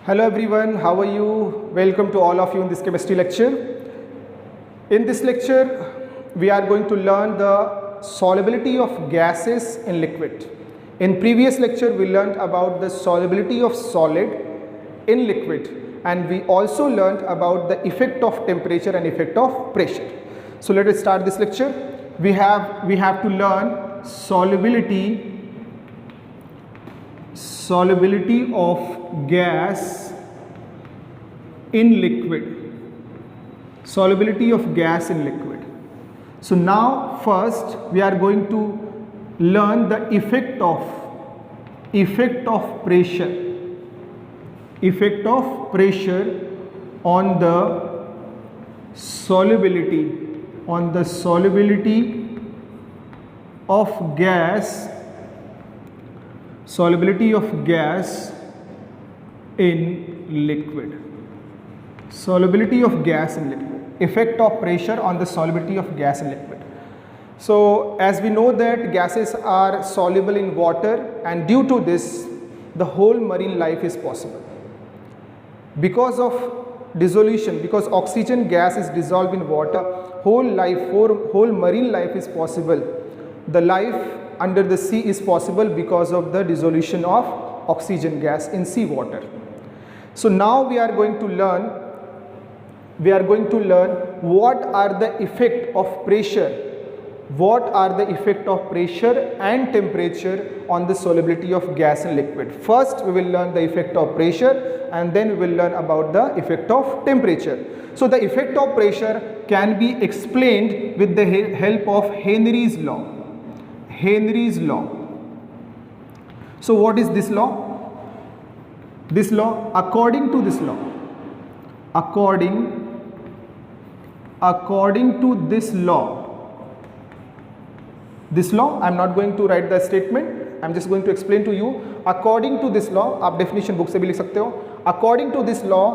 Hello everyone, how are you? Welcome to all of you in this chemistry lecture. In this lecture, we are going to learn the solubility of gases in liquid. In previous lecture, we learned about the solubility of solid in liquid, and we also learned about the effect of temperature and effect of pressure. So let us start this lecture. We have to learn solubility of gas in liquid. Solubility of gas in liquid. So now first we are going to learn the effect of pressure on the solubility of gas in liquid. Solubility of gas in liquid. Effect of pressure on the solubility of gas in liquid. So as we know that gases are soluble in water, and due to this the whole marine life is possible. Because of dissolution, because oxygen gas is dissolved in water, whole marine life is possible. The life under the sea is possible because of the dissolution of oxygen gas in sea water. So now we are going to learn what are the effect of pressure and temperature on the solubility of gas in liquid. First we will learn the effect of pressure, and then we will learn about the effect of temperature. So the effect of pressure can be explained with the help of Henry's law. So what is this law? This law, according to this law, I am not going to write the statement, I am just going to explain to you. According to this law, आप definition book से भी लिख सकते हो. According to this law,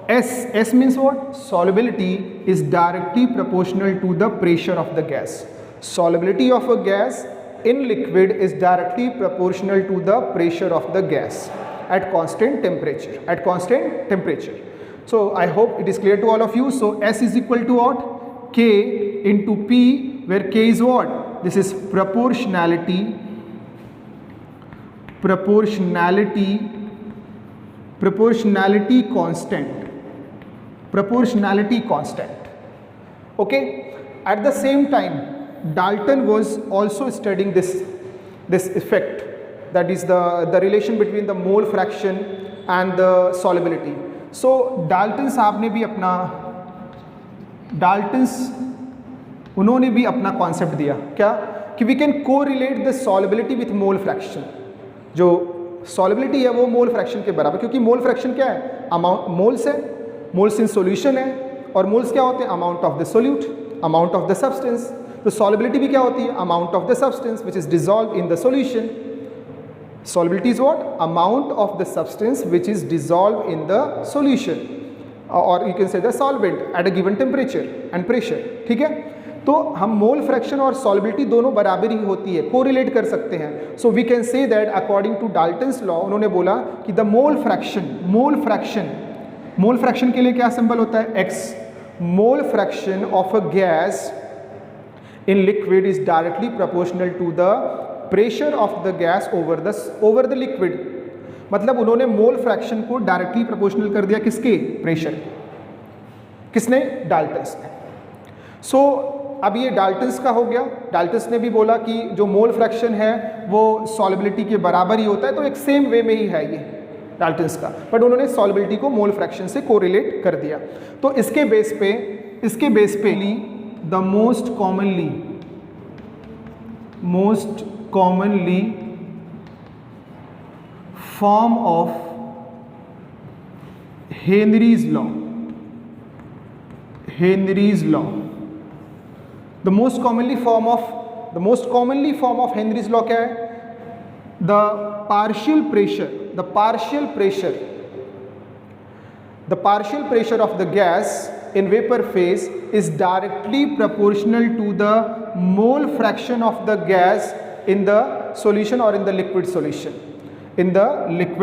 S means what? Solubility is directly proportional to the pressure of the gas. Solubility of a gas in liquid is directly proportional to the pressure of the gas at constant temperature. So I hope it is clear to all of you. So S is equal to what? K into P, where K is what? This is proportionality constant. Okay. At the same time, Dalton was also studying this effect, that is the relation between the mole fraction and the solubility. So Dalton साहब ने भी उन्होंने भी अपना concept दिया, क्या कि we can correlate the solubility with mole fraction. जो सॉलिबिलिटी है वो मोल फ्रैक्शन के बराबर, क्योंकि मोल फ्रैक्शन क्या है? अमाउंट मोल्स है, मोल्स इन सॉल्यूशन है, और मोल्स क्या होते हैं? Amount of the solute, amount of the substance. तो सॉलिबिलिटी भी क्या होती है? Amount of the substance which is dissolve in the solution. Solubility is what? Amount of the substance which is dissolved in the solution, or you can say the solvent at a given temperature and pressure. ठीक है, तो हम mole fraction और solubility दोनों बराबर ही होती है, correlate कर सकते हैं. So we can say that according to Dalton's law, उन्होंने बोला कि द मोल फ्रैक्शन के लिए क्या सिंबल होता है? X. Mole fraction of a gas in liquid is directly proportional to the pressure of the gas over the liquid. मतलब उन्होंने मोल फ्रैक्शन को डायरेक्टली प्रोपोर्शनल कर दिया किसके? प्रेशर. किसने? डाल्टन्स ने. सो अब ये डाल्टन्स का हो गया. डाल्टन्स ने भी बोला कि जो मोल फ्रैक्शन है वो सॉलिबिलिटी के बराबर ही होता है, तो एक सेम वे में ही है ये डाल्टन्स का, बट उन्होंने सॉलिबिलिटी को मोल फ्रैक्शन से कोरिलेट कर दिया. तो इसके बेस पे the most commonly form of Henry's law. The most commonly form of Henry's law क्या है? The partial pressure of the gas in vapor phase is directly proportional to the mole fraction of the gas in the solution or in the liquid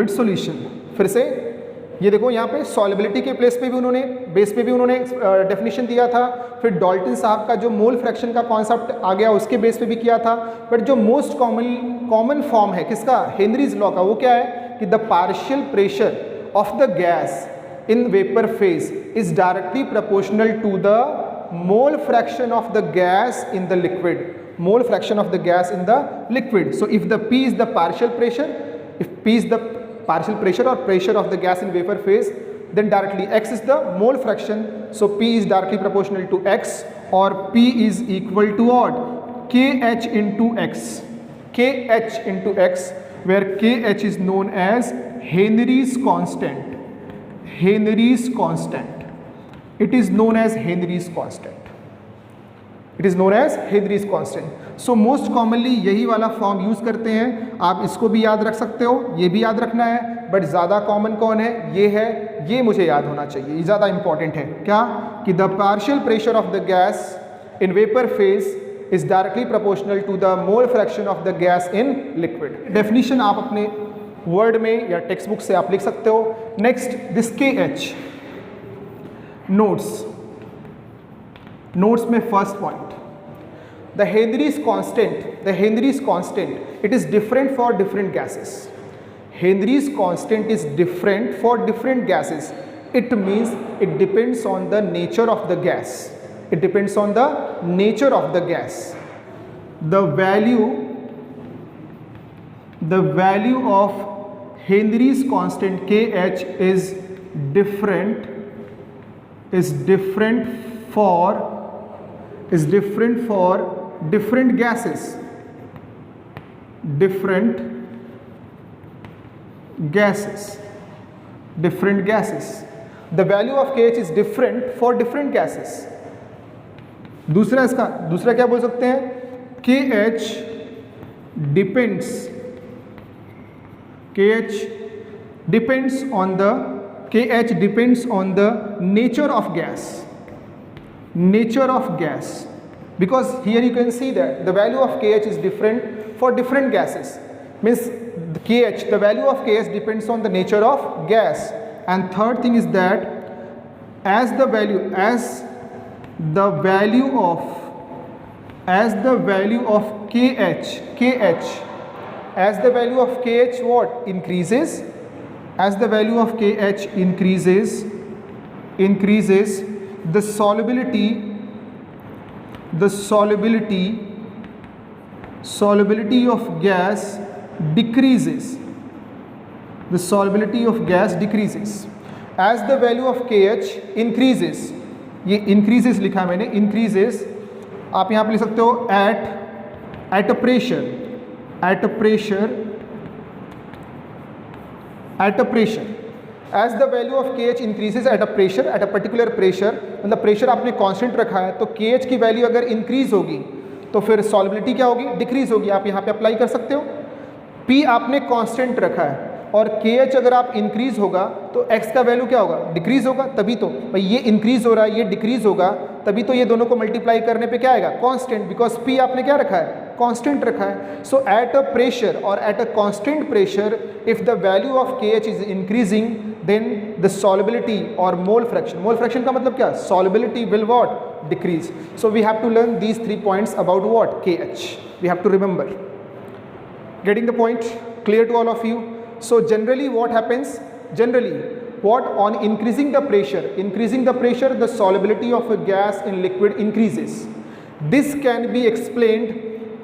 solution. फिर से ये देखो यहाँ पे solubility के base पे भी उन्होंने डेफिनेशन दिया था, फिर डॉल्टन साहब का जो मोल फ्रैक्शन का कॉन्सेप्ट आ गया उसके बेस पे भी किया था। बट जो मोस्ट कॉमन फॉर्म है किसका, हेनरीज लॉ का, वो क्या है कि the partial pressure of the gas in vapour phase is directly proportional to the mole fraction of the gas in the liquid, mole fraction of the gas in the liquid. So if the P is the partial pressure, if P is the partial pressure or pressure of the gas in vapor phase, then directly X is the mole fraction, so P is directly proportional to X, or P is equal to what, KH into X, KH into X, where KH is known as Henry's constant, Henry's constant, it is known as Henry's constant, it is known as Henry's constant. So most commonly यही वाला form use करते हैं, आप इसको भी याद रख सकते हो, ये भी याद रखना है, बट ज़्यादा कॉमन कौन है, ये है, ये मुझे याद होना चाहिए, ये ज़्यादा इंपॉर्टेंट है। क्या कि the partial pressure of the gas in vapour phase is directly proportional to the mole fraction of the gas in liquid. Definition आप अपने वर्ड में या टेक्स्ट बुक से आप लिख सकते हो। नेक्स्ट दिस KH, नोट्स में first point, the Henry's constant, it is different for different gases. Henry's constant is different for different gases. It means it depends on the nature of the gas. It depends on the nature of the gas. The value of Henry's constant KH is different for different gases, different gases. The value of KH is different for different gases. दूसरा क्या बोल सकते हैं, KH depends on the nature of gas, because here you can see that the value of KH is different for different gases, means the value of KH depends on the nature of gas. And third thing is that as the value of KH what increases, as the value of KH increases the solubility of gas decreases. The solubility of gas decreases as the value of KH increases. ये increases लिखा है मैंने, increases आप यहाँ पे लिख सकते हो at a pressure as the value of KH increases at a particular pressure, मतलब प्रेशर आपने कांस्टेंट रखा है, तो KH की वैल्यू अगर इंक्रीज होगी तो फिर सॉल्युबिलिटी क्या होगी, डिक्रीज होगी। आप यहाँ पे अप्लाई कर सकते हो। P आपने कांस्टेंट रखा है और KH अगर आप इंक्रीज होगा तो X का वैल्यू क्या होगा, डिक्रीज होगा। तभी तो भाई ये इंक्रीज हो रहा है, ये डिक्रीज होगा, तभी तो ये दोनों को मल्टीप्लाई करने पे क्या आएगा, कांस्टेंट, बिकॉज P आपने क्या रखा है, कांस्टेंट रखा है। सो एट अ प्रेशर और at a constant pressure if the value of KH is increasing then the solubility और मोल फ्रैक्शन का मतलब क्या, solubility will what, decrease. So we have to learn these 3 points about what, KH we have to remember. Getting the point clear to all of you? So generally what happens, on increasing the pressure the solubility of a gas in liquid increases. This can be explained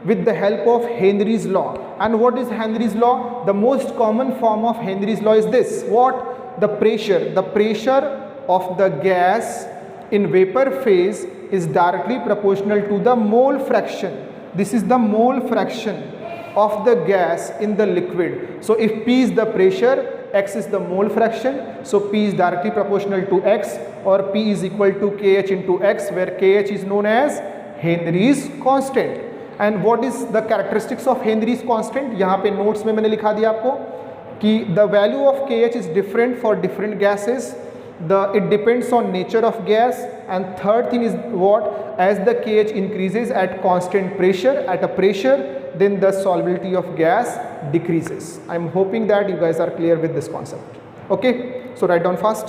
with the help of Henry's law. And what is Henry's law? The most common form of Henry's law is this, what, the pressure of the gas in vapor phase is directly proportional to the mole fraction. This is the mole fraction of the gas in the liquid. So if P is the pressure, X is the mole fraction, so P is directly proportional to X, or P is equal to KH into X, where KH is known as Henry's constant. And what is the characteristics of Henry's constant? यहाँ पे notes में मैंने लिखा दिया आपको कि the value of KH is different for different gases, it depends on nature of gas, and third thing is what, as the KH increases at constant pressure, then the solubility of gas decreases. I am hoping that you guys are clear with this concept. Okay, so write down fast.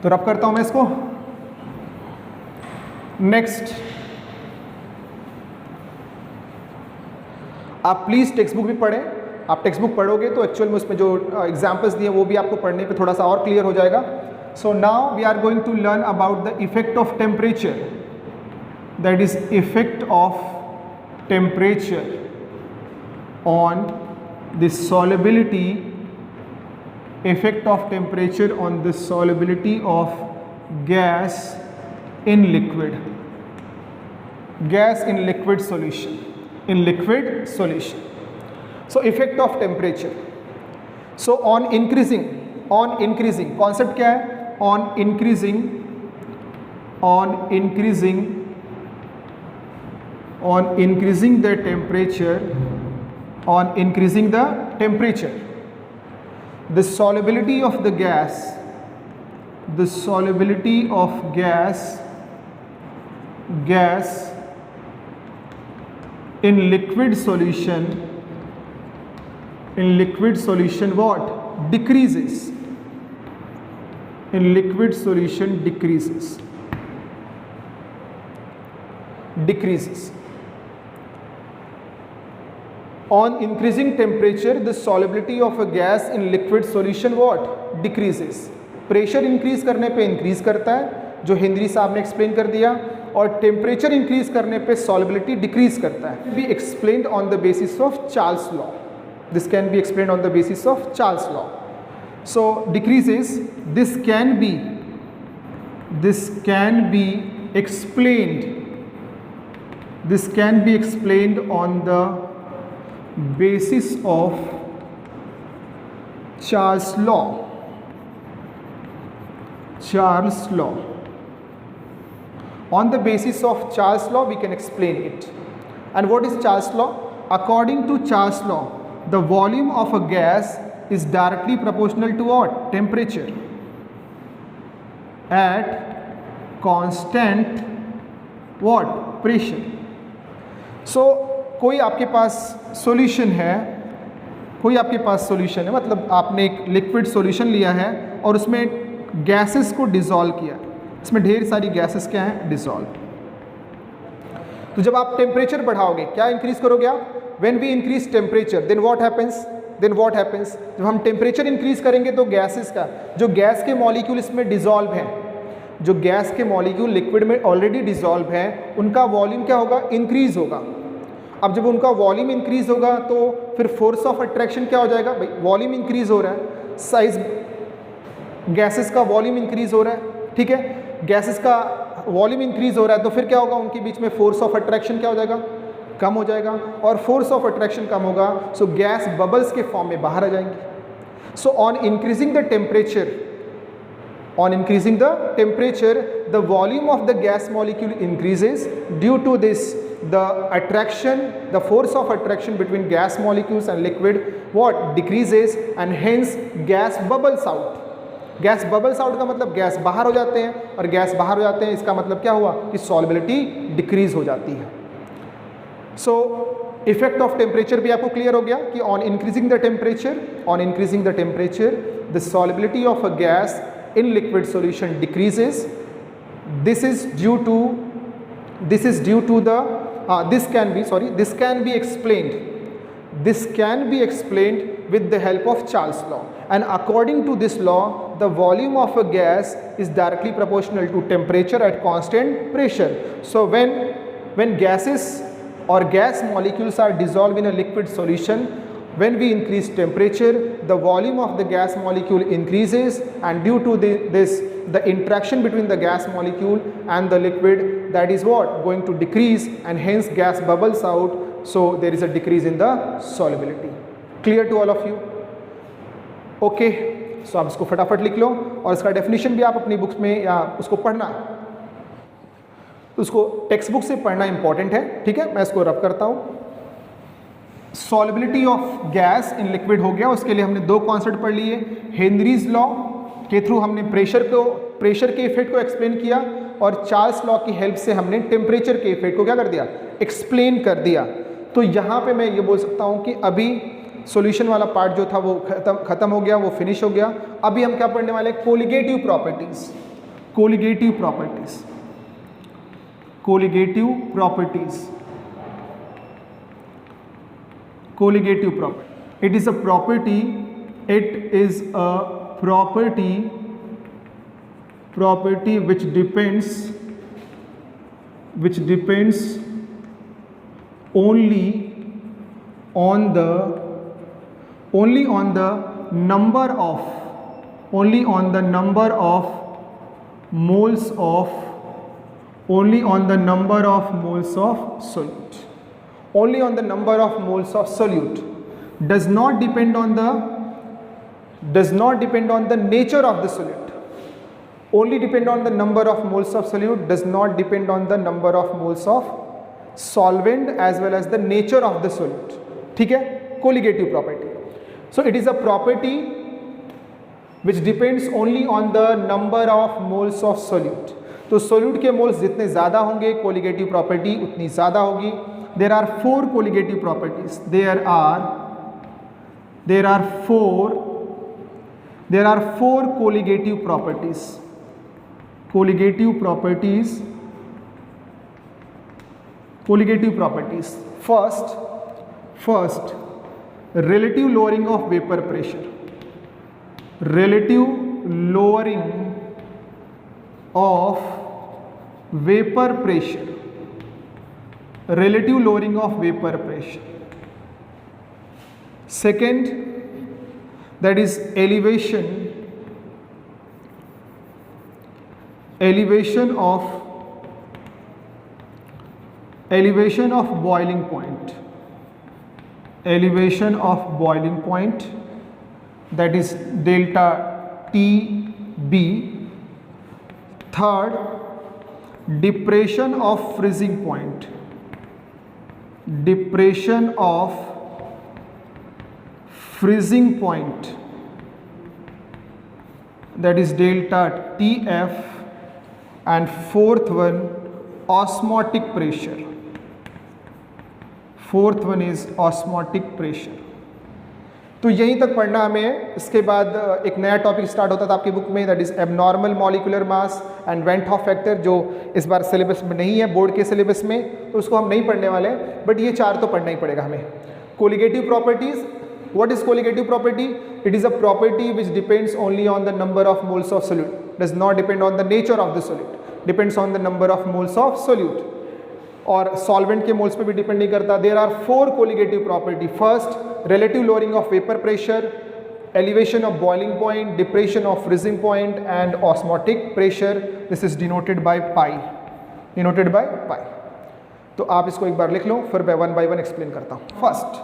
तो रब करता हूं मैं इसको। Next, आप please text book भी पढ़ें। आप टेक्स्ट बुक पढ़ोगे तो एक्चुअल में उसमें जो एग्जाम्पल्स दिए वो भी आपको पढ़ने पे थोड़ा सा और क्लियर हो जाएगा। So now we are going to learn about the effect of temperature, that is effect of temperature on the solubility, effect of temperature on the solubility of gas in liquid, gas in liquid solution, in liquid solution. So effect of temperature, so on increasing concept क्या है, on increasing the temperature, the solubility of the gas, in liquid solution what? Decreases. In liquid solution decreases. On increasing temperature, the solubility of a gas in liquid solution what? Decreases. Pressure increase करने पे increase करता है, जो Henry साहब ने explain कर दिया, और टेम्परेचर इंक्रीज करने पे सॉलिबिलिटी डिक्रीज करता है। Be explained on the basis of Charles law. This can be explained on the basis of Charles law. So decreases, this can be explained on the basis of Charles law. On the basis of Charles law we can explain it. And what is Charles law? According to Charles law, the volume of a gas is directly proportional to what? Temperature at constant what? Pressure. So कोई आपके पास solution है, मतलब आपने एक liquid solution लिया है और उसमें गैसेस को डिसॉल्व किया, इसमें ढेर सारी गैसेस क्या हैं? डिसॉल्व। तो जब आप टेम्परेचर बढ़ाओगे, क्या इंक्रीज करोगे आप? When we increase temperature then what happens? जब हम टेम्परेचर इंक्रीज करेंगे तो गैसेस का, जो गैस के मॉलिक्यूल इसमें डिसॉल्व हैं, जो गैस के मॉलिक्यूल लिक्विड में ऑलरेडी डिसॉल्व हैं, उनका वॉल्यूम क्या होगा? इंक्रीज होगा। अब जब उनका वॉल्यूम इंक्रीज होगा तो फिर फोर्स ऑफ अट्रैक्शन क्या हो जाएगा? भाई वॉल्यूम इंक्रीज हो रहा है, साइज गैसेस का वॉल्यूम इंक्रीज हो रहा है, ठीक है, गैसेस का वॉल्यूम इंक्रीज हो रहा है, तो फिर क्या होगा? उनके बीच में फोर्स ऑफ अट्रैक्शन क्या हो जाएगा? कम हो जाएगा। और फोर्स ऑफ अट्रैक्शन कम होगा, सो गैस बबल्स के फॉर्म में बाहर आ जाएंगी। So on increasing the temperature, the volume of the gas molecule increases. Due to this, the force of attraction between gas molecules and liquid what? Decreases, and hence gas bubbles out. Gas bubbles out का मतलब gas बाहर हो जाते हैं, और gas बाहर हो जाते हैं इसका मतलब क्या हुआ? कि सॉल्युबिलिटी डिक्रीज हो जाती है। सो इफेक्ट ऑफ टेम्परेचर भी आपको क्लियर हो गया कि on increasing the temperature the solubility of a gas in liquid solution decreases. This can be explained with the help of Charles law, and according to this law the volume of a gas is directly proportional to temperature at constant pressure. So when gases or gas molecules are dissolved in a liquid solution, when we increase temperature, the volume of the gas molecule increases, and due to the interaction between the gas molecule and the liquid, that is what? Going to decrease, and hence gas bubbles out, so there is a decrease in the solubility. Clear to all of you? Okay, so आप इसको फटाफट लिख लो, और इसका definition भी आप अपनी books में या उसको पढ़ना, उसको टेक्स्ट बुक से पढ़ना इंपॉर्टेंट है, ठीक है। मैं इसको रब करता हूँ। Solubility of gas in liquid हो गया, उसके लिए हमने दो कॉन्सेप्ट पढ़ लिए। हेनरीज लॉ के थ्रू हमने प्रेशर के इफेक्ट को एक्सप्लेन किया, और चार्ल्स लॉ की हेल्प से हमने टेम्परेचर के इफेक्ट को क्या कर दिया? एक्सप्लेन कर दिया। तो यहाँ पे मैं ये बोल सकता हूँ कि अभी सॉल्यूशन वाला पार्ट जो था वो खत्म हो गया, वो फिनिश हो गया। अभी हम क्या पढ़ने वाले हैं? Colligative properties. Colligative properties, colligative properties, colligative property. It is a property, it is a property which depends only on the number of moles of solute. Only on the number of moles of solute. Does not depend on the nature of the solute. Only depend on the number of moles of solute, does not depend on the number of moles of solvent as well as the nature of the solute. ठीक है? Colligative property. So it is a property which depends only on the number of moles of solute. तो solute के moles जितने ज़्यादा होंगे, colligative property उतनी ज़्यादा होगी. There are four colligative properties. There are four colligative properties. Colligative properties. First, relative lowering of vapor pressure. Relative lowering of vapor pressure. Relative lowering of vapor pressure. Second, that is elevation of boiling point. Elevation of boiling point, that is delta TB. Third, depression of freezing point. Depression of freezing point, that is delta TF. And fourth one, osmotic pressure. Fourth one is osmotic pressure. तो यहीं तक पढ़ना हमें। इसके बाद एक नया topic start होता था आपकी बुक में, that is abnormal molecular mass and went half factor, जो इस बार सिलेबस में नहीं है, बोर्ड के सिलेबस में, तो उसको हम नहीं पढ़ने वाले हैं, बट ये चार तो पढ़ना ही पड़ेगा हमें। Colligative properties, what is colligative property? It is a property which depends only on the number of moles of solute, does not depend on the nature of the solute, depends on the number of moles of solute, और solvent के moles पे भी depend नहीं करता। There are four colligative property. First, relative lowering of vapour pressure, elevation of boiling point, depression of freezing point and osmotic pressure. This is denoted by pi, denoted by pi. तो आप इसको एक बार लिख लो, फिर मैं one by one explain करता हूँ। First,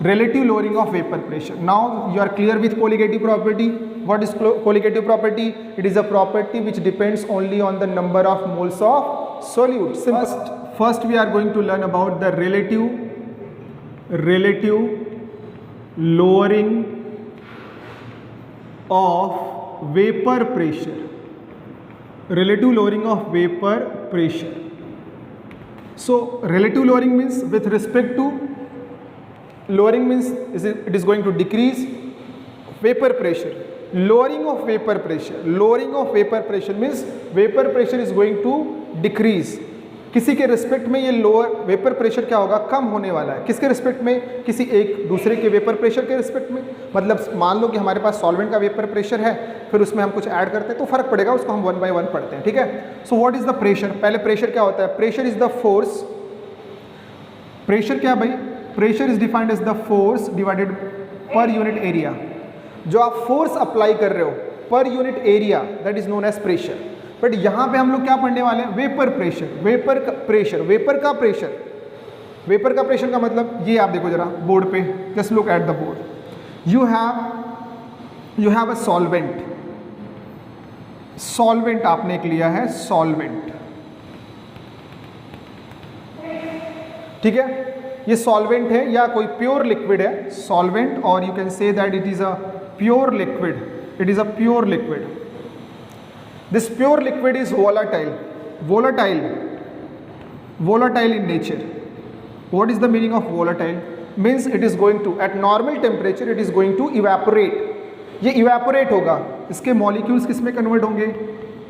relative lowering of vapor pressure. Now you are clear with colligative property. What is colligative property? It is a property which depends only on the number of moles of solute. First we are going to learn about the relative lowering of vapor pressure. Relative lowering of vapor pressure. So relative lowering means with respect to, lowering means it is going to decrease vapor pressure. Lowering of vapor pressure, lowering of vapor pressure means vapor pressure is going to decrease. किसी के respect में ये lower vapour pressure क्या होगा? कम होने वाला है। किसके रिस्पेक्ट में? किसी एक दूसरे के वेपर प्रेशर के रिस्पेक्ट में। मतलब मान लो कि हमारे पास सॉल्वेंट का वेपर प्रेशर है, फिर उसमें हम कुछ ऐड करते हैं तो फर्क पड़ेगा, उसको हम वन बाय वन पढ़ते हैं, ठीक है। So what is the pressure? पहले प्रेशर क्या होता है? Pressure is the force. Pressure क्या भाई? Pressure is defined as the force divided per unit area. जो आप फोर्स अप्लाई कर रहे हो per unit area, that is known as pressure. But यहाँ पे हम लोग क्या पढ़ने वाले हैं? Vapour pressure. वेपर का प्रेशर, वेपर का प्रेशर, वेपर का प्रेशर का मतलब ये आप देखो जरा बोर्ड पे, just look at the board. You have a solvent, solvent आपने एक लिया है, सॉल्वेंट, ठीक है। ये सॉल्वेंट है या कोई प्योर लिक्विड है, सॉल्वेंट, और you can say that it is a pure liquid, it is a pure liquid. This pure liquid is volatile, volatile, volatile in nature. What is the meaning of volatile? Means it is going to at normal temperature it is going to evaporate. ये evaporate होगा, इसके molecules किस में convert होंगे?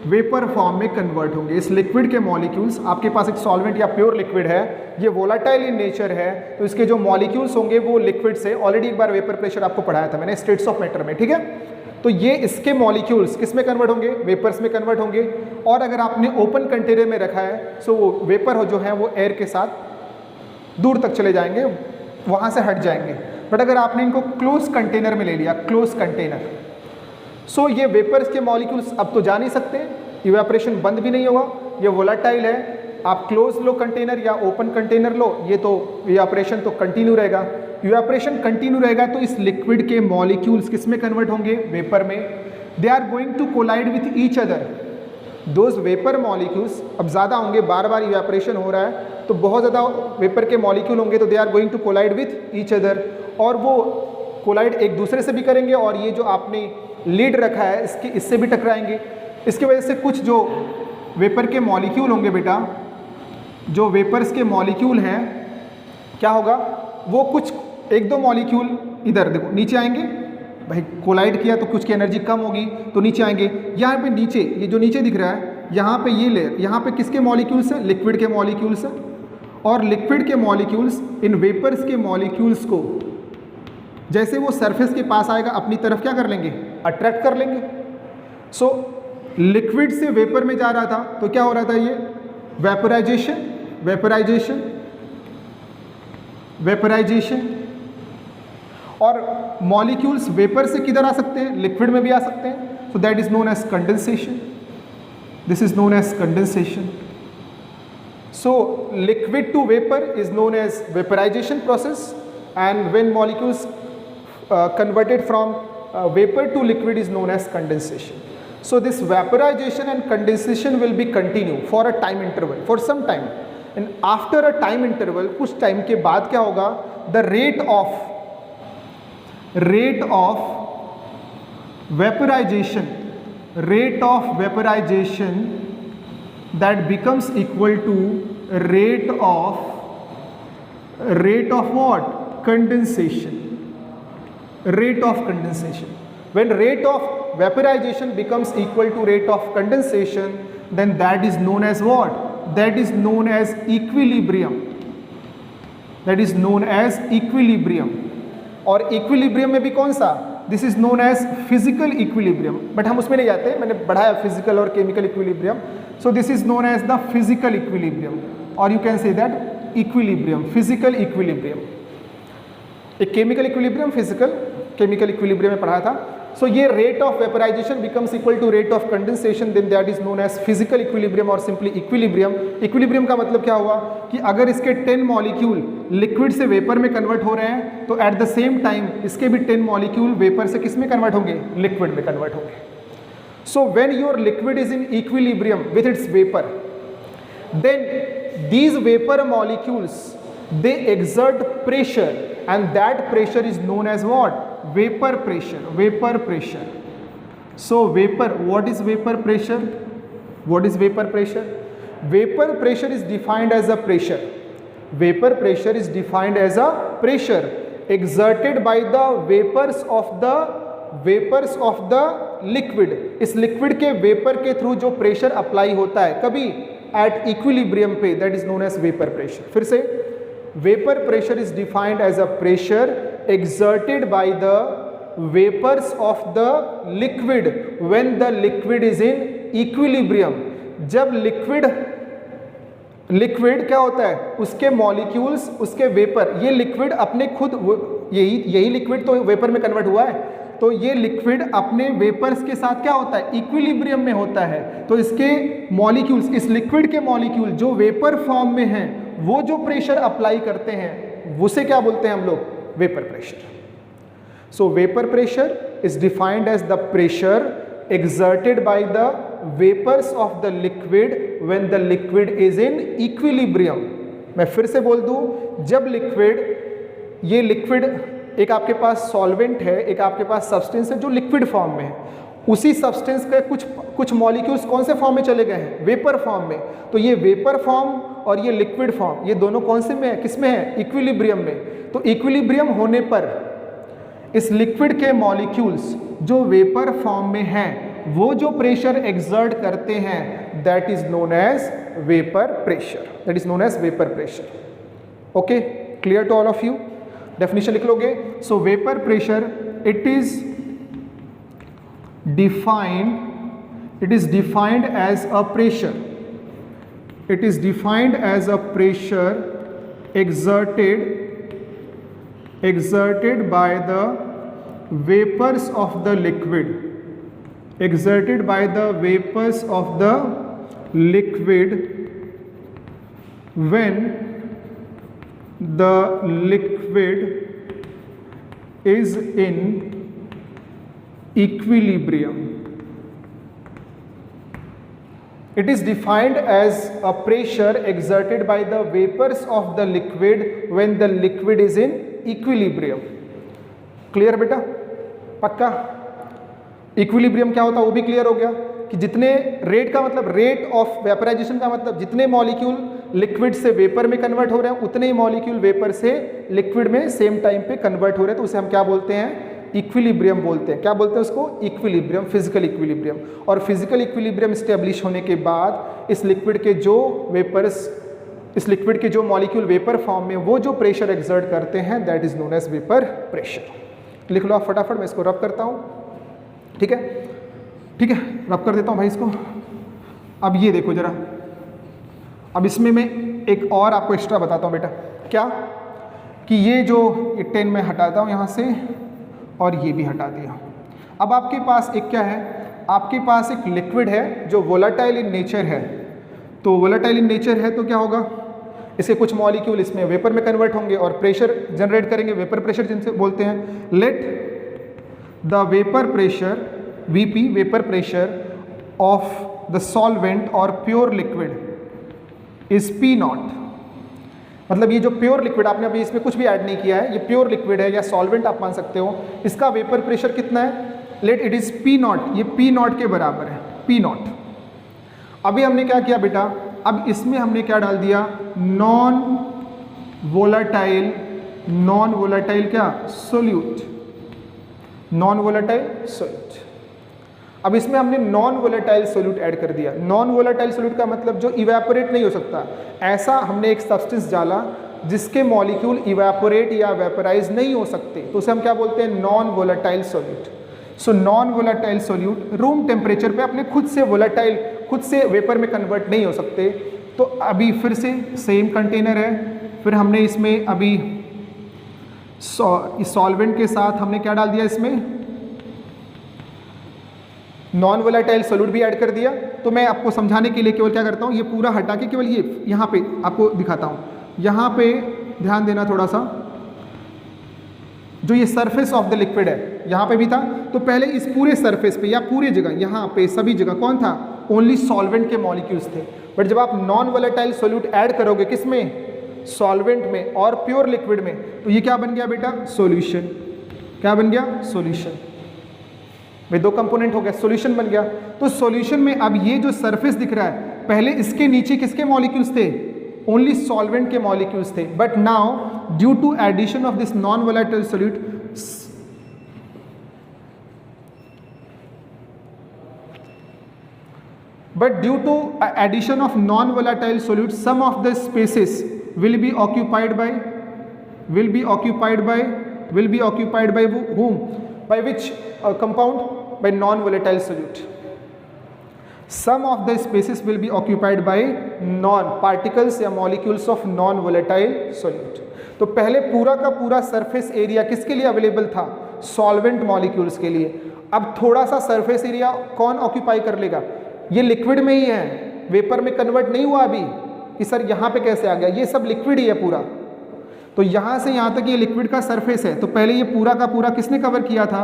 Vapour form में convert होंगे। इस liquid के मॉलिक्यूल्स, आपके पास एक सॉल्वेंट या प्योर लिक्विड है, ये वोलाटाइल इन नेचर है, तो इसके जो मॉलिक्यूल्स होंगे वो लिक्विड से, ऑलरेडी एक बार वेपर प्रेशर आपको पढ़ाया था मैंने स्टेट्स ऑफ मैटर में, ठीक है। तो ये इसके मॉलिक्यूल्स किस में कन्वर्ट होंगे? वेपर्स में कन्वर्ट होंगे। और अगर आपने ओपन कंटेनर में रखा है सो वो वेपर जो है वो एयर के साथ दूर तक चले जाएंगे, वहाँ से हट जाएंगे। बट अगर आपने इनको क्लोज कंटेनर में ले लिया, क्लोज कंटेनर, सो ये वेपर्स के मॉलिक्यूल्स अब तो जा नहीं सकते, इवेपोरेशन बंद भी नहीं होगा, ये वोलाटाइल है। आप क्लोज लो कंटेनर या ओपन कंटेनर लो, ये तो इवेपोरेशन तो कंटिन्यू रहेगा। इवेपोरेशन कंटिन्यू रहेगा तो इस लिक्विड के मॉलिक्यूल्स किस में कन्वर्ट होंगे? वेपर में। They are going to collide with each other. Those vapour molecules अब ज़्यादा होंगे, बार बार इवेपोरेशन हो रहा है तो बहुत ज़्यादा वेपर के मॉलिक्यूल होंगे, तो they are going to collide with each other, और वो कोलाइड एक दूसरे से भी करेंगे, और ये जो आपने लीड रखा है इससे भी टकराएंगे। इसकी वजह से कुछ जो वेपर के मॉलिक्यूल होंगे बेटा, जो वेपर्स के मॉलिक्यूल हैं, क्या होगा? वो कुछ एक दो मॉलिक्यूल इधर देखो नीचे आएंगे, भाई कोलाइड किया तो कुछ की एनर्जी कम होगी तो नीचे आएंगे। यहाँ पे नीचे, ये जो नीचे दिख रहा है, यहाँ पे ये लेयर, यहाँ पे किसके मॉलिक्यूल्स हैं? लिक्विड के मॉलिक्यूल्स हैं। और लिक्विड के मॉलिक्यूल्स इन वेपर्स के मॉलिक्यूल्स को जैसे वो सरफेस के पास आएगा अपनी तरफ क्या कर लेंगे? अट्रैक्ट कर लेंगे। सो लिक्विड से वेपर में जा रहा था तो क्या हो रहा था? ये वेपराइजेशन, वेपराइजेशन, वेपराइजेशन। और मॉलिक्यूल्स वेपर से किधर आ सकते हैं? लिक्विड में भी आ सकते हैं। So that is known as condensation. This is known as condensation. So liquid to vapour is known as vaporisation process, and when molecules converted from vapor to liquid is known as condensation. So this vaporization and condensation will be continue for a time interval, for some time, and after a time interval कुछ time के बाद क्या होगा? The rate of vaporization that becomes equal to rate of what? Condensation. Rate of condensation. When rate of vaporization becomes equal to rate of condensation, then that is known as what? That is known as equilibrium. That is known as equilibrium. और equilibrium में भी कौन सा? This is known as physical equilibrium. But हम उसमें नहीं जाते, मैंने बढ़ाया physical और chemical equilibrium. So this is known as the physical equilibrium, or you can say that equilibrium, physical equilibrium. एक chemical equilibrium, physical chemical equilibrium में पढ़ा था। सो ये rate of vaporisation becomes equal to rate of condensation, then that is known as physical equilibrium और simply equilibrium. Equilibrium का मतलब क्या हुआ कि अगर इसके 10 मॉलिक्यूल लिक्विड से वेपर में कन्वर्ट हो रहे हैं तो एट द सेम टाइम इसके भी 10 मॉलिक्यूल वेपर से किस में कन्वर्ट होंगे? लिक्विड में कन्वर्ट होंगे। So when your liquid is in equilibrium with its vapour, then these vapour molecules they exert pressure, and that pressure is known as what? Vapor pressure. Vapor pressure. So vapor, what is vapor pressure? What is vapor pressure? Vapor pressure is defined as a pressure. Vapor pressure is defined as a pressure exerted by the vapors of the liquid. इस liquid के vapor के through जो pressure apply होता है कभी at equilibrium पे, that is known as vapor pressure. फिर से, vapor pressure is defined as a pressure exerted by the vapors of the liquid when the liquid is in equilibrium. जब liquid क्या होता है? उसके मॉलिक्यूल्स, उसके वेपर, ये लिक्विड अपने खुद, यही लिक्विड तो वेपर में कन्वर्ट हुआ है, तो ये लिक्विड अपने वेपर्स के साथ क्या होता है? इक्विलिब्रियम में होता है। तो इसके मॉलिक्यूल्स, इस लिक्विड के मॉलिक्यूल जो वेपर फॉर्म में हैं, वो जो प्रेशर अप्लाई करते हैं उसे क्या बोलते हैं हम लोग? Vapour pressure. So vapour pressure is defined as the pressure exerted by the vapors of the liquid when the liquid is in equilibrium. मैं फिर से बोल दूं, जब ये लिक्विड एक आपके पास सॉल्वेंट है, एक आपके पास सब्सटेंस है जो लिक्विड फॉर्म में है, उसी सब्सटेंस के कुछ मॉलिक्यूल्स कौन से फॉर्म में चले गए हैं, वेपर फॉर्म में। तो ये वेपर फॉर्म और ये लिक्विड फॉर्म, ये दोनों कौन से में है, किस में है, इक्विलिब्रियम में। तो इक्विलिब्रियम होने पर इस लिक्विड के मॉलिक्यूल्स जो वेपर फॉर्म में हैं वो जो प्रेशर एक्सर्ट करते हैं that is known as vapour pressure, that is known as vapour pressure. Okay, clear to all of you. Definition लिख लोगे। So vapour pressure it is defined as a pressure, it is defined as a pressure exerted by the vapors of the liquid, exerted by the vapors of the liquid when the liquid is in equilibrium. It is defined as a pressure exerted by the vapors of the liquid when the liquid is in equilibrium. Clear बेटा, पक्का। Equilibrium क्या होता है वो भी clear हो गया कि जितने रेट का मतलब रेट ऑफ वेपराइजेशन का मतलब जितने मॉलिक्यूल लिक्विड से वेपर में कन्वर्ट हो रहे हैं उतने ही मॉलिक्यूल वेपर से लिक्विड में सेम टाइम पे कन्वर्ट हो रहे हैं, तो उसे हम क्या बोलते हैं, इक्विलिब्रियम बोलते हैं। क्या बोलते हैं उसको, इक्विलिब्रियम, फिजिकल इक्विलिब्रियम। और फिजिकल इक्विलिब्रियम स्टेब्लिश होने के बाद इस लिक्विड के जो वेपर्स, इस लिक्विड के जो मॉलिक्यूल वेपर फॉर्म में वो जो प्रेशर एक्सर्ट करते हैं that is known as vapour pressure. लिख लो आप फटाफट, मैं इसको रब करता हूँ। ठीक है, ठीक है, रब कर देता हूँ भाई इसको। अब ये देखो जरा, अब इसमें मैं एक और आपको एक्स्ट्रा बताता हूँ बेटा, क्या कि ये जो 10 में हटाता हूँ यहाँ से और ये भी हटा दिया। अब आपके पास एक क्या है, आपके पास एक लिक्विड है जो वोलाटाइल इन नेचर है। तो वोलाटाइल इन नेचर है तो क्या होगा, इसके कुछ मॉलिक्यूल इसमें वेपर में कन्वर्ट होंगे और प्रेशर जनरेट करेंगे, वेपर प्रेशर जिनसे बोलते हैं। Let the vapour pressure Vp, vapour pressure of the solvent और प्योर लिक्विड इज P0। मतलब ये जो प्योर लिक्विड, आपने अभी इसमें कुछ भी ऐड नहीं किया है, ये प्योर लिक्विड है या सॉल्वेंट आप मान सकते हो, इसका वेपर प्रेशर कितना है, लेट इट इज P0, ये P0 के बराबर है, P0। अभी हमने क्या किया बेटा, अब इसमें हमने क्या डाल दिया, नॉन वोलाटाइल क्या, सोल्यूट, नॉन वोलाटाइल सोल्यूट। अब इसमें हमने नॉन वोलेटाइल सोल्यूट ऐड कर दिया। नॉन वोलेटाइल सोल्यूट का मतलब जो इवेपोरेट नहीं हो सकता, ऐसा हमने एक सब्सटेंस डाला जिसके मॉलिक्यूल इवेपोरेट या वेपराइज नहीं हो सकते, तो उसे हम क्या बोलते हैं, non volatile solute. So non volatile solute room temperature पे अपने खुद से वोलेटाइल, खुद से वेपर में कन्वर्ट नहीं हो सकते। तो अभी फिर से सेम कंटेनर है, फिर हमने इसमें अभी इस सॉल्वेंट के साथ हमने क्या डाल दिया, इसमें नॉन वोलेटाइल सोल्यूट भी ऐड कर दिया। तो मैं आपको समझाने के लिए केवल क्या करता हूँ, ये पूरा हटा के केवल ये यहाँ पे आपको दिखाता हूँ। यहाँ पे ध्यान देना थोड़ा सा, जो ये सरफेस ऑफ द लिक्विड है यहाँ पे भी था, तो पहले इस पूरे सरफेस पे या पूरे जगह यहाँ पे सभी जगह कौन था, ओनली सॉल्वेंट के मॉलिक्यूल्स थे। बट जब आप नॉन वोलेटाइल सोल्यूट ऐड करोगे किसमें, सॉल्वेंट में और प्योर लिक्विड में, तो ये क्या बन गया बेटा, सॉल्यूशन। क्या बन गया, सॉल्यूशन। भाई दो कंपोनेंट हो गया, सॉल्यूशन बन गया। तो सॉल्यूशन में अब ये जो सरफेस दिख रहा है, पहले इसके नीचे किसके मॉलिक्यूल्स थे, ओनली सॉल्वेंट के मॉलिक्यूल्स थे। But now due to addition of this non volatile solute, but due to addition of non-volatile solute, some of the spaces will be occupied by whom, by which compound, by non-volatile solute. Some of the spaces will be occupied by particles या molecules of non-volatile solute. तो पहले पूरा का पूरा surface area किसके लिए available था, solvent molecules के लिए। अब थोड़ा सा सरफेस एरिया कौन ऑक्यूपाई कर लेगा, ये लिक्विड में ही है, वेपर में कन्वर्ट नहीं हुआ अभी कि सर यहाँ पे कैसे आ गया, ये सब लिक्विड ही है पूरा। तो यहाँ से यहाँ तक ये लिक्विड का सरफेस है, तो पहले ये पूरा का पूरा किसने कवर किया था,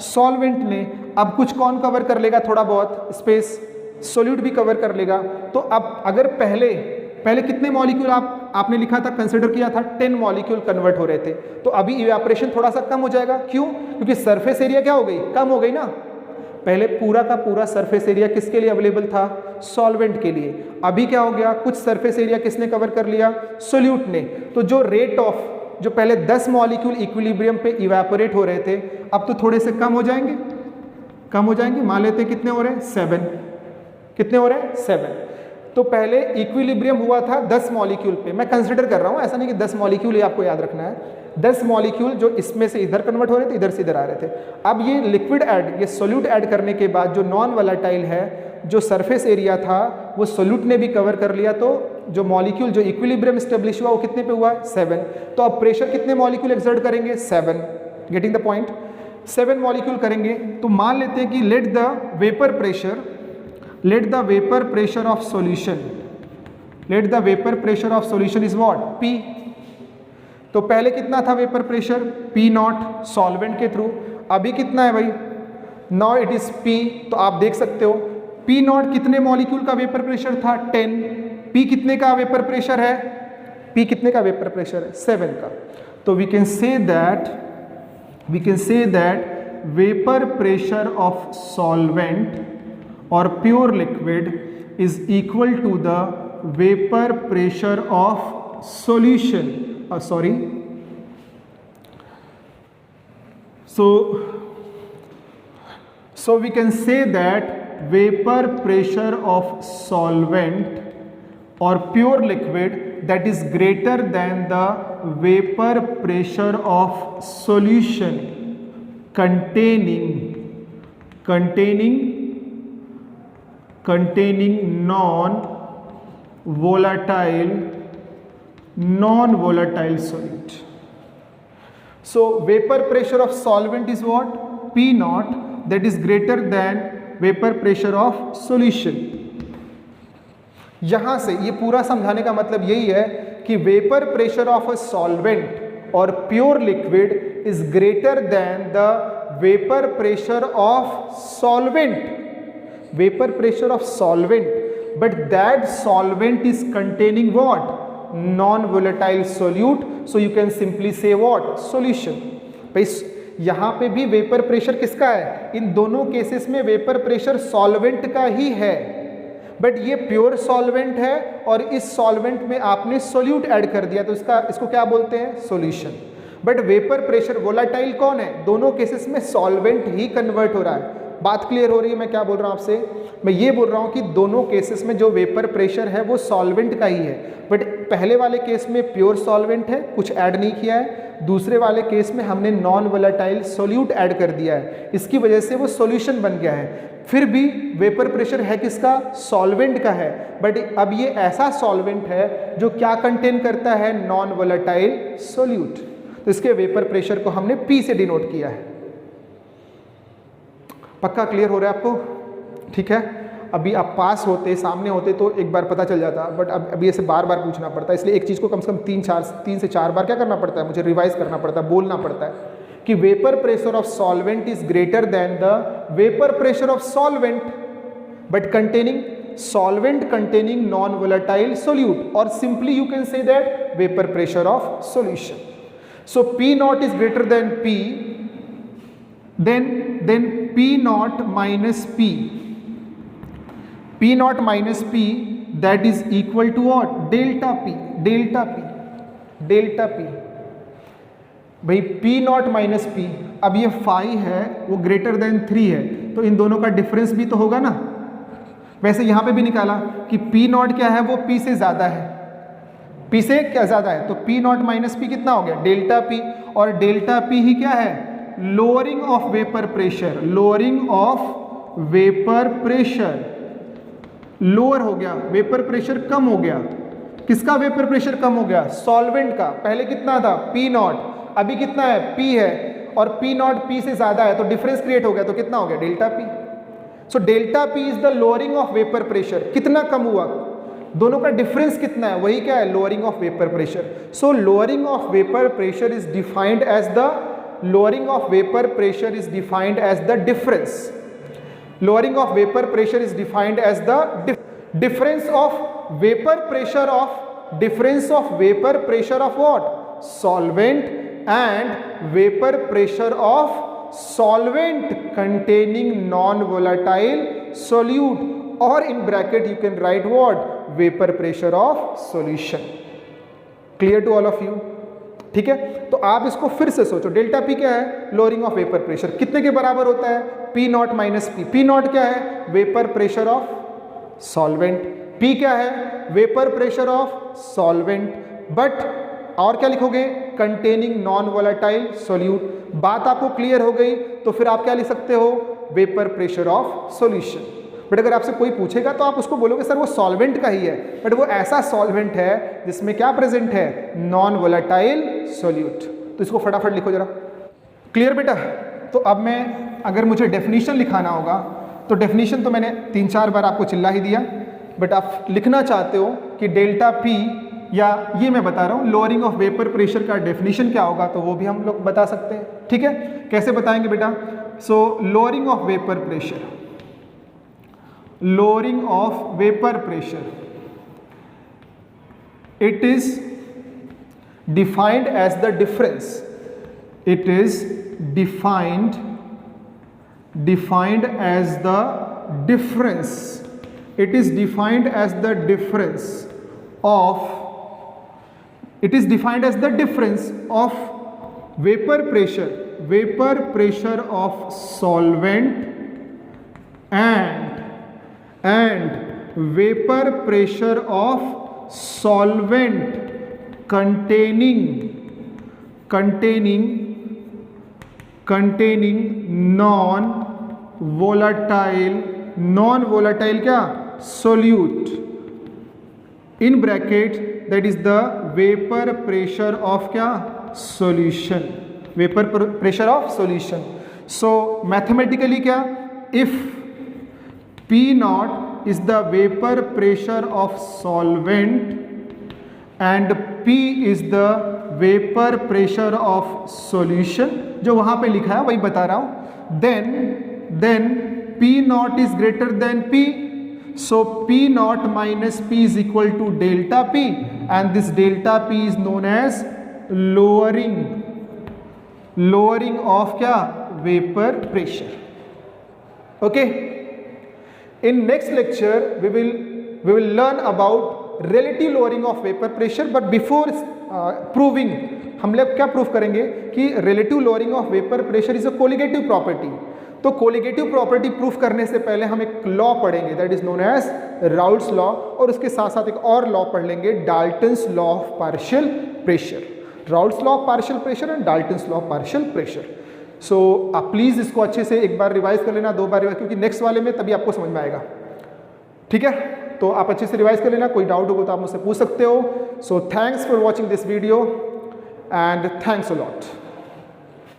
सॉल्वेंट ने। अब कुछ कौन कवर कर लेगा, थोड़ा बहुत स्पेस सोल्यूट भी कवर कर लेगा। तो अब अगर पहले कितने मॉलिक्यूल आपने लिखा था, कंसिडर किया था 10 मॉलिक्यूल कन्वर्ट हो रहे थे, तो अभी इवेपोरेशन थोड़ा सा कम हो जाएगा। क्यों, क्योंकि सरफेस एरिया क्या हो गई, कम हो गई ना। पहले पूरा का पूरा सरफेस एरिया किसके लिए अवेलेबल था? सॉल्वेंट के लिए। अभी क्या हो गया, कुछ सरफेस एरिया किसने कवर कर लिया? सोल्यूट ने। तो जो रेट ऑफ, जो पहले 10 मॉलिक्यूल इक्विलिब्रियम पे इवेपोरेट हो रहे थे, अब तो थोड़े से कम हो जाएंगे, कम हो जाएंगे। मान लेते हैं कितने हो रहे हैं? 7। कितने हो रहे हैं? 7। तो पहले इक्विलिब्रियम हुआ था 10 मॉलिक्यूल पे, मैं कंसिडर कर रहा हूँ, ऐसा नहीं कि 10 मॉलिक्यूल ही आपको याद रखना है। 10 मॉलिक्यूल जो इसमें से इधर कन्वर्ट हो रहे थे, इधर से इधर आ रहे थे। अब ये लिक्विड ऐड, ये सोल्यूट ऐड करने के बाद जो नॉन वोलेटाइल है, जो सरफेस एरिया था वो सोल्यूट ने भी कवर कर लिया। तो जो मॉलिक्यूल जो इक्विलिब्रियम स्टेब्लिश हुआ वो कितने पे हुआ? 7। तो अब प्रेशर कितने मॉलिक्यूल एक्सर्ट करेंगे? 7। Getting the point? 7 मॉलिक्यूल करेंगे। तो मान लेते हैं कि let the vapour pressure of solution, let the vapour pressure of solution is what? P। तो पहले कितना था वेपर प्रेशर? P0 सॉल्वेंट के थ्रू। अभी कितना है भाई? Now it is P। तो आप देख सकते हो P0 कितने मॉलिक्यूल का वेपर प्रेशर था? 10। P कितने का वेपर प्रेशर है? P कितने का वेपर प्रेशर है? 7 का। तो we can say that vapour pressure of solvent और pure liquid is equal to the vapour pressure of solution. So we can say that vapor pressure of solvent or pure liquid that is greater than the vapor pressure of solution containing non-volatile solute. So vapor pressure of solvent is what? P0, that is greater than vapor pressure of solution. यहां से ये पूरा समझाने का मतलब यही है कि vapour pressure of a solvent और pure liquid is greater than the vapour pressure of solvent, vapour pressure of solvent, but that solvent is containing what? Non volatile solute. So you can simply say what? Solution. भाई यहां पे भी vapour pressure किसका है? इन दोनों cases में vapour pressure solvent का ही है, बट ये प्योर सॉल्वेंट है और इस सॉल्वेंट में आपने सोल्यूट ऐड कर दिया, तो इसको क्या बोलते हैं? Solution. But vapour pressure volatile कौन है? दोनों केसेस में सॉल्वेंट ही कन्वर्ट हो रहा है। बात क्लियर हो रही है मैं क्या बोल रहा हूँ आपसे? मैं ये बोल रहा हूँ कि दोनों केसेस में जो वेपर प्रेशर है वो सॉल्वेंट का ही है, बट पहले वाले केस में प्योर सॉल्वेंट है, कुछ ऐड नहीं किया है। दूसरे वाले केस में हमने नॉन वोलेटाइल सोल्यूट ऐड कर दिया है, इसकी वजह से वो सॉल्यूशन बन गया है। फिर भी वेपर प्रेशर है किसका? सॉल्वेंट का है, बट अब ये ऐसा सॉल्वेंट है जो क्या कंटेन करता है? Non volatile solute. तो इसके वेपर प्रेशर को हमने P से डिनोट किया है। पक्का क्लियर हो रहा है आपको? ठीक है। अभी आप पास होते, सामने होते तो एक बार पता चल जाता, बट अब अभी ऐसे बार बार पूछना पड़ता है, इसलिए एक चीज़ को कम से कम 3 से 4 बार क्या करना पड़ता है? मुझे रिवाइज करना पड़ता है, बोलना पड़ता है कि vapour pressure of solvent is greater than the vapour pressure of solvent but containing non volatile solute, or simply you can say that vapor pressure of solution. So P naught is greater than P, then P naught minus P, that is equal to what? delta P। भाई P not minus P, अब ये phi है वो greater than 3 है, तो इन दोनों का difference भी तो होगा ना। वैसे यहाँ पे भी निकाला कि P नॉट क्या है? वो P से ज़्यादा है, P से क्या ज़्यादा है, तो P नॉट माइनस P कितना हो गया? Delta P। और डेल्टा P ही क्या है? Lowering of vapour pressure, lower हो गया, वेपर प्रेशर कम हो गया। किसका वेपर प्रेशर कम हो गया? सॉल्वेंट का। पहले कितना था? P नॉट, अभी कितना है? P है, और P नॉट P से ज्यादा है, तो डिफरेंस क्रिएट हो गया, तो कितना हो गया? Delta P। So delta P is the lowering of vapour pressure. कितना कम हुआ? दोनों का डिफरेंस कितना है? वही क्या है? Lowering of vapour pressure. So lowering of vapour pressure is defined as the difference. Lowering of vapor pressure is defined as the difference of vapor pressure of what? Solvent and vapor pressure of solvent containing non-volatile solute, or in bracket you can write what? Vapor pressure of solution. Clear to all of you? ठीक है, तो आप इसको फिर से सोचो, delta P क्या है? Lowering of vapour pressure. कितने के बराबर होता है? P not minus P. P not क्या है? Vapour pressure of solvent. P क्या है? Vapour pressure of solvent. But और क्या लिखोगे? Containing non volatile solute. बात आपको क्लियर हो गई तो फिर आप क्या लिख सकते हो? Vapour pressure of solution. But अगर आपसे कोई पूछेगा तो आप उसको बोलोगे सर वो सॉल्वेंट का ही है, बट वो ऐसा सॉल्वेंट है जिसमें क्या प्रेजेंट है? Non volatile solute. तो इसको फटाफट लिखो जरा। क्लियर बेटा? तो अब मैं अगर मुझे डेफिनेशन लिखाना होगा तो डेफिनेशन तो मैंने 3-4 बार आपको चिल्ला ही दिया, बट आप लिखना चाहते हो कि डेल्टा पी, या ये मैं बता रहा हूँ लोअरिंग ऑफ वेपर प्रेशर का डेफिनेशन क्या होगा, तो वो भी हम लोग बता सकते हैं। ठीक है, कैसे बताएंगे बेटा? So lowering of vapour pressure, lowering of vapor pressure, it is defined as the difference, it is defined as the difference, it is defined as the difference of, it is defined as the difference of vapor pressure of solvent and vapor pressure of solvent containing non-volatile क्या? solute, in bracket that is the vapor pressure of क्या? solution, vapor pressure of solution. So mathematically क्या? if P naught is the vapor pressure of solvent and P is the vapor pressure of solution, जो वहाँ पे लिखा है वही बता रहा हूँ, then P naught is greater than P, so P naught minus P is equal to delta P, and this delta P is known as lowering of क्या? Vapor pressure. Okay. In next lecture we will learn about relative lowering of vapor pressure, but before proving, हम लोग क्या prove करेंगे कि relative lowering of vapor pressure is a colligative property। तो colligative property proof करने से पहले हम एक लॉ पढ़ेंगे, that is known as Raoult's law, और उसके साथ साथ एक और लॉ पढ़ लेंगे, Dalton's law of partial pressure, Raoult's law of partial pressure and Dalton's law of partial pressure। सो आप प्लीज़ इसको अच्छे से एक बार रिवाइज कर लेना, 2 बार रिवाइज, क्योंकि नेक्स्ट वाले में तभी आपको समझ में आएगा। ठीक है, तो आप अच्छे से रिवाइज कर लेना, कोई डाउट होगा तो आप मुझसे पूछ सकते हो। So thanks for watching this video and thanks a lot.